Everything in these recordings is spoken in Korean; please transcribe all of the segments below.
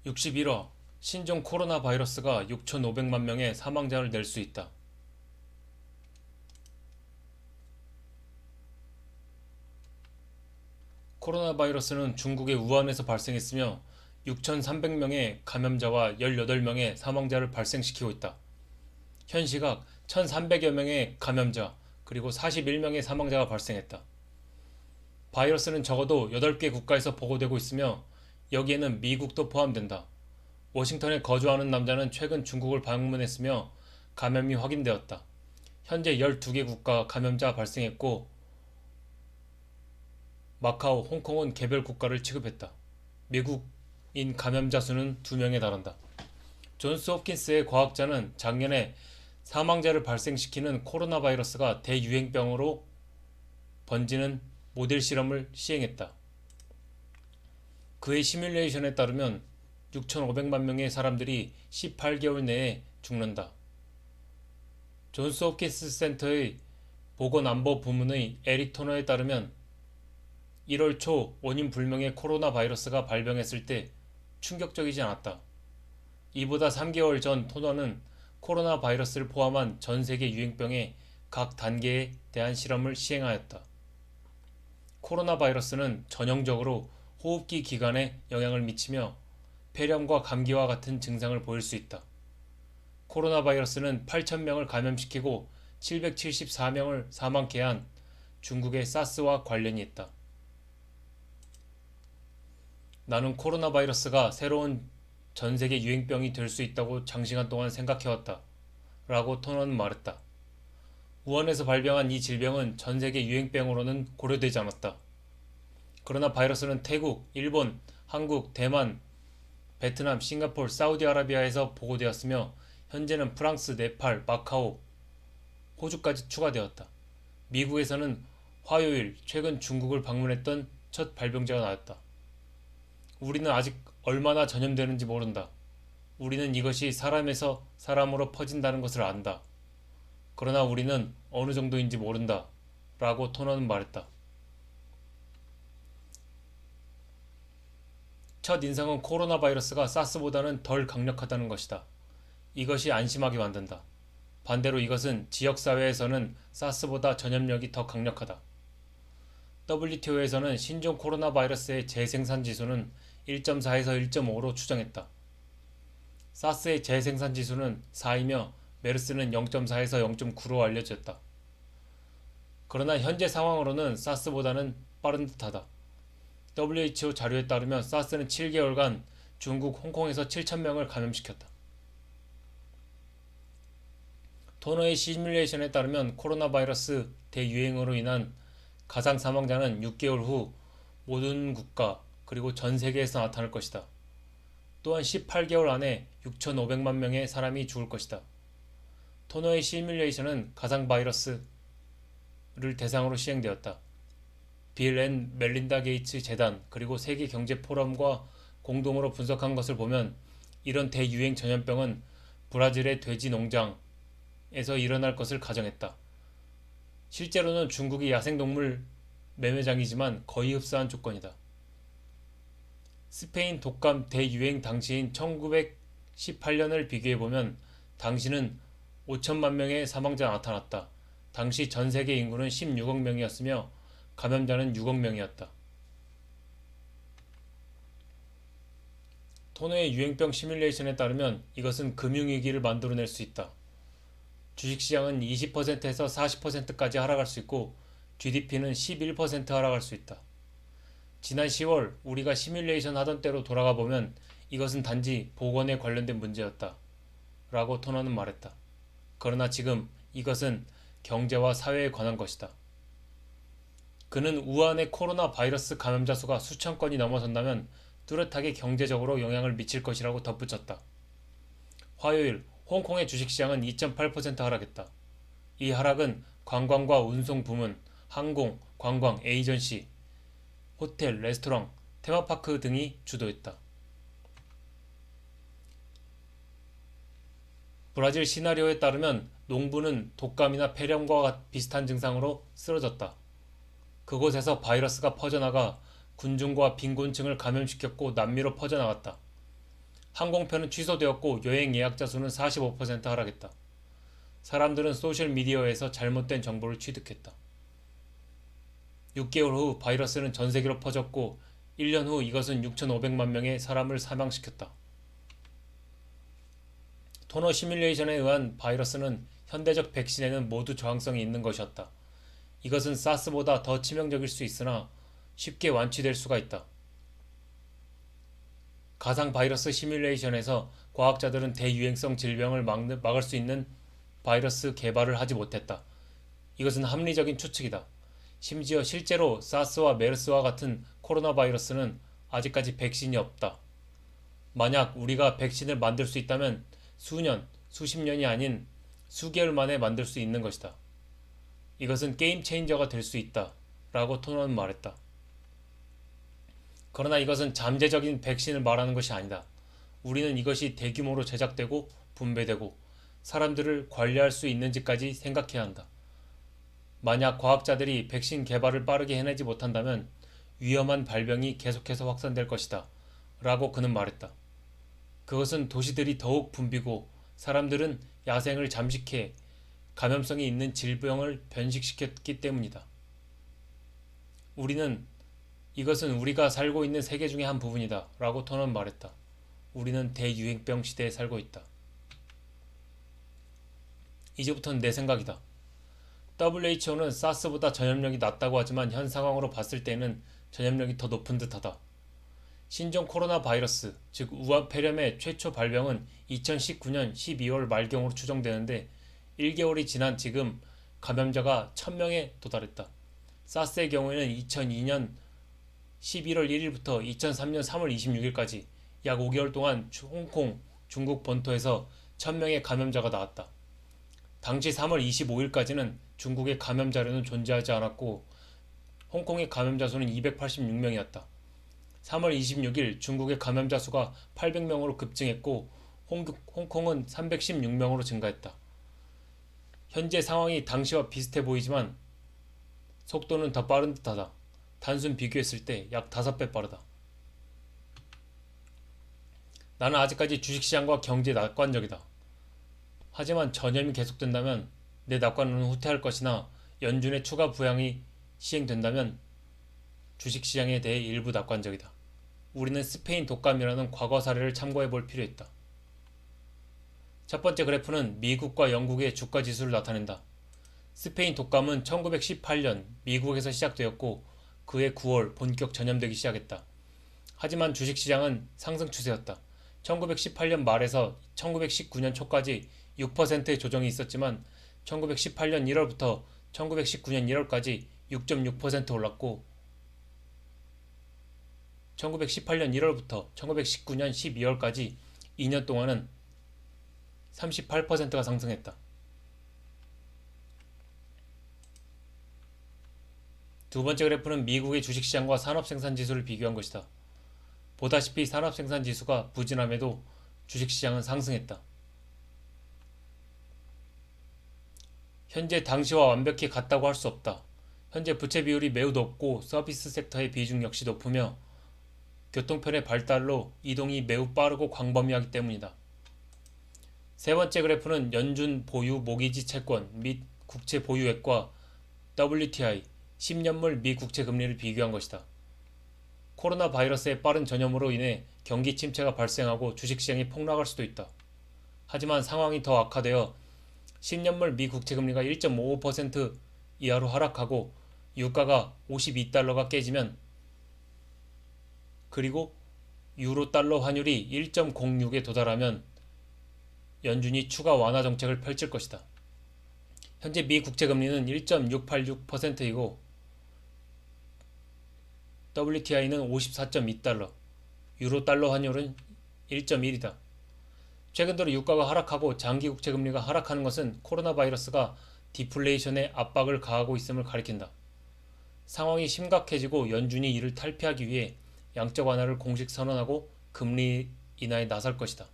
61화 신종 코로나 바이러스가 6,500만 명의 사망자를 낼 수 있다. 코로나 바이러스는 중국의 우한에서 발생했으며 6,300명의 감염자와 18명의 사망자를 발생시키고 있다. 현 시각 1,300여 명의 감염자 그리고 41명의 사망자가 발생했다. 바이러스는 적어도 8개 국가에서 보고되고 있으며 여기에는 미국도 포함된다. 워싱턴에 거주하는 남자는 최근 중국을 방문했으며 감염이 확인되었다. 현재 12개 국가 감염자 발생했고 마카오, 홍콩은 개별 국가를 취급했다. 미국인 감염자 수는 2명에 달한다. 존스 홉킨스의 과학자는 작년에 사망자를 발생시키는 코로나 바이러스가 대유행병으로 번지는 모델 실험을 시행했다. 그의 시뮬레이션에 따르면 6,500만 명의 사람들이 18개월 내에 죽는다. 존스 홉킨스 센터의 보건안보 부문의 에릭 토너에 따르면 1월 초 원인 불명의 코로나 바이러스가 발병했을 때 충격적이지 않았다. 이보다 3개월 전 토너는 코로나 바이러스를 포함한 전 세계 유행병의 각 단계에 대한 실험을 시행하였다. 코로나 바이러스는 전형적으로 호흡기 기관에 영향을 미치며 폐렴과 감기와 같은 증상을 보일 수 있다. 코로나 바이러스는 8,000명을 감염시키고 774명을 사망케 한 중국의 사스와 관련이 있다. 나는 코로나 바이러스가 새로운 전세계 유행병이 될 수 있다고 장시간 동안 생각해왔다. 라고 토너는 말했다. 우한에서 발병한 이 질병은 전세계 유행병으로는 고려되지 않았다. 그러나 바이러스는 태국, 일본, 한국, 대만, 베트남, 싱가포르, 사우디아라비아에서 보고되었으며 현재는 프랑스, 네팔, 마카오, 호주까지 추가되었다. 미국에서는 화요일 최근 중국을 방문했던 첫 발병자가 나왔다. 우리는 아직 얼마나 전염되는지 모른다. 우리는 이것이 사람에서 사람으로 퍼진다는 것을 안다. 그러나 우리는 어느 정도인지 모른다. 라고 토너는 말했다. 첫 인상은 코로나 바이러스가 사스보다는 덜 강력하다는 것이다. 이것이 안심하게 만든다. 반대로 이것은 지역사회에서는 사스보다 전염력이 더 강력하다. WTO에서는 신종 코로나 바이러스의 재생산 지수는 1.4에서 1.5로 추정했다. 사스의 재생산 지수는 4이며 메르스는 0.4에서 0.9로 알려졌다. 그러나 현재 상황으로는 사스보다는 빠른 듯하다. WHO 자료에 따르면 사스는 7개월간 중국, 홍콩에서 7,000명을 감염시켰다. 토너의 시뮬레이션에 따르면 코로나 바이러스 대유행으로 인한 가상 사망자는 6개월 후 모든 국가 그리고 전 세계에서 나타날 것이다. 또한 18개월 안에 6,500만 명의 사람이 죽을 것이다. 토너의 시뮬레이션은 가상 바이러스를 대상으로 시행되었다. 빌 앤 멜린다 게이츠 재단 그리고 세계 경제 포럼과 공동으로 분석한 것을 보면 이런 대유행 전염병은 브라질의 돼지 농장에서 일어날 것을 가정했다. 실제로는 중국이 야생동물 매매장이지만 거의 흡사한 조건이다. 스페인 독감 대유행 당시인 1918년을 비교해보면 당시는 5천만 명의 사망자가 나타났다. 당시 전 세계 인구는 16억 명이었으며 감염자는 6억 명이었다. 토너의 유행병 시뮬레이션에 따르면 이것은 금융위기를 만들어낼 수 있다. 주식시장은 20%에서 40%까지 하락할 수 있고 GDP는 11% 하락할 수 있다. 지난 10월 우리가 시뮬레이션 하던 때로 돌아가 보면 이것은 단지 보건에 관련된 문제였다. 라고 토너는 말했다. 그러나 지금 이것은 경제와 사회에 관한 것이다. 그는 우한의 코로나 바이러스 감염자 수가 수천 건이 넘어선다면 뚜렷하게 경제적으로 영향을 미칠 것이라고 덧붙였다. 화요일 홍콩의 주식시장은 2.8% 하락했다. 이 하락은 관광과 운송 부문, 항공, 관광, 에이전시, 호텔, 레스토랑, 테마파크 등이 주도했다. 브라질 시나리오에 따르면 농부는 독감이나 폐렴과 비슷한 증상으로 쓰러졌다. 그곳에서 바이러스가 퍼져나가 군중과 빈곤층을 감염시켰고 남미로 퍼져나갔다. 항공편은 취소되었고 여행 예약자 수는 45% 하락했다. 사람들은 소셜미디어에서 잘못된 정보를 취득했다. 6개월 후 바이러스는 전 세계로 퍼졌고 1년 후 이것은 6,500만 명의 사람을 사망시켰다. 토너 시뮬레이션에 의한 바이러스는 현대적 백신에는 모두 저항성이 있는 것이었다. 이것은 사스보다 더 치명적일 수 있으나 쉽게 완치될 수가 있다. 가상 바이러스 시뮬레이션에서 과학자들은 대유행성 질병을 막을 수 있는 바이러스 개발을 하지 못했다. 이것은 합리적인 추측이다. 심지어 실제로 사스와 메르스와 같은 코로나 바이러스는 아직까지 백신이 없다. 만약 우리가 백신을 만들 수 있다면 수년, 수십 년이 아닌 수개월 만에 만들 수 있는 것이다. 이것은 게임 체인저가 될 수 있다. 라고 토너는 말했다. 그러나 이것은 잠재적인 백신을 말하는 것이 아니다. 우리는 이것이 대규모로 제작되고 분배되고 사람들을 관리할 수 있는지까지 생각해야 한다. 만약 과학자들이 백신 개발을 빠르게 해내지 못한다면 위험한 발병이 계속해서 확산될 것이다. 라고 그는 말했다. 그것은 도시들이 더욱 붐비고 사람들은 야생을 잠식해 감염성이 있는 질병을 변식시켰기 때문이다. 이것은 우리가 살고 있는 세계 중의 한 부분이다. 라고 토너는 말했다. 우리는 대유행병 시대에 살고 있다. 이제부터는 내 생각이다. WHO는 사스보다 전염력이 낮다고 하지만 현 상황으로 봤을 때는 전염력이 더 높은 듯하다. 신종 코로나 바이러스, 즉 우한 폐렴의 최초 발병은 2019년 12월 말경으로 추정되는데 1개월이 지난 지금 감염자가 1000명에 도달했다. 사스의 경우에는 2002년 11월 1일부터 2003년 3월 26일까지 약 5개월 동안 홍콩, 중국 본토에서 1000명의 감염자가 나왔다. 당시 3월 25일까지는 중국의 감염 자료는 존재하지 않았고 홍콩의 감염자 수는 286명이었다. 3월 26일 중국의 감염자 수가 800명으로 급증했고 홍콩은 316명으로 증가했다. 현재 상황이 당시와 비슷해 보이지만 속도는 더 빠른 듯하다. 단순 비교했을 때 약 5배 빠르다. 나는 아직까지 주식시장과 경제에 낙관적이다. 하지만 전염이 계속된다면 내 낙관은 후퇴할 것이나 연준의 추가 부양이 시행된다면 주식시장에 대해 일부 낙관적이다. 우리는 스페인 독감이라는 과거 사례를 참고해 볼 필요 있다. 첫 번째 그래프는 미국과 영국의 주가 지수를 나타낸다. 스페인 독감은 1918년 미국에서 시작되었고 그해 9월 본격 전염되기 시작했다. 하지만 주식시장은 상승 추세였다. 1918년 말에서 1919년 초까지 6%의 조정이 있었지만 1918년 1월부터 1919년 1월까지 6.6% 올랐고 1918년 1월부터 1919년 12월까지 2년 동안은 38%가 상승했다. 두 번째 그래프는 미국의 주식시장과 산업생산지수를 비교한 것이다. 보다시피 산업생산지수가 부진함에도 주식시장은 상승했다. 현재 당시와 완벽히 같다고 할 수 없다. 현재 부채 비율이 매우 높고 서비스 섹터의 비중 역시 높으며 교통편의 발달로 이동이 매우 빠르고 광범위하기 때문이다. 세 번째 그래프는 연준 보유 모기지 채권 및 국채 보유액과 WTI 10년물 미 국채 금리를 비교한 것이다. 코로나 바이러스의 빠른 전염으로 인해 경기 침체가 발생하고 주식시장이 폭락할 수도 있다. 하지만 상황이 더 악화되어 10년물 미 국채 금리가 1.55% 이하로 하락하고 유가가 52달러가 깨지면 그리고 유로 달러 환율이 1.06에 도달하면 연준이 추가 완화 정책을 펼칠 것이다. 현재 미 국채 금리는 1.686%이고 WTI는 54.2달러, 유로 달러 환율은 1.1이다. 최근 들어 유가가 하락하고 장기 국채 금리가 하락하는 것은 코로나 바이러스가 디플레이션에 압박을 가하고 있음을 가리킨다. 상황이 심각해지고 연준이 이를 탈피하기 위해 양적 완화를 공식 선언하고 금리 인하에 나설 것이다.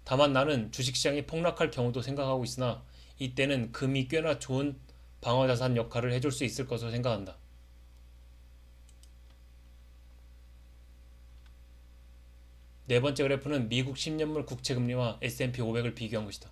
다만 나는 주식시장이 폭락할 경우도 생각하고 있으나 이때는 금이 꽤나 좋은 방어자산 역할을 해줄 수 있을 것으로 생각한다. 네 번째 그래프는 미국 10년물 국채 금리와 S&P 500을 비교한 것이다.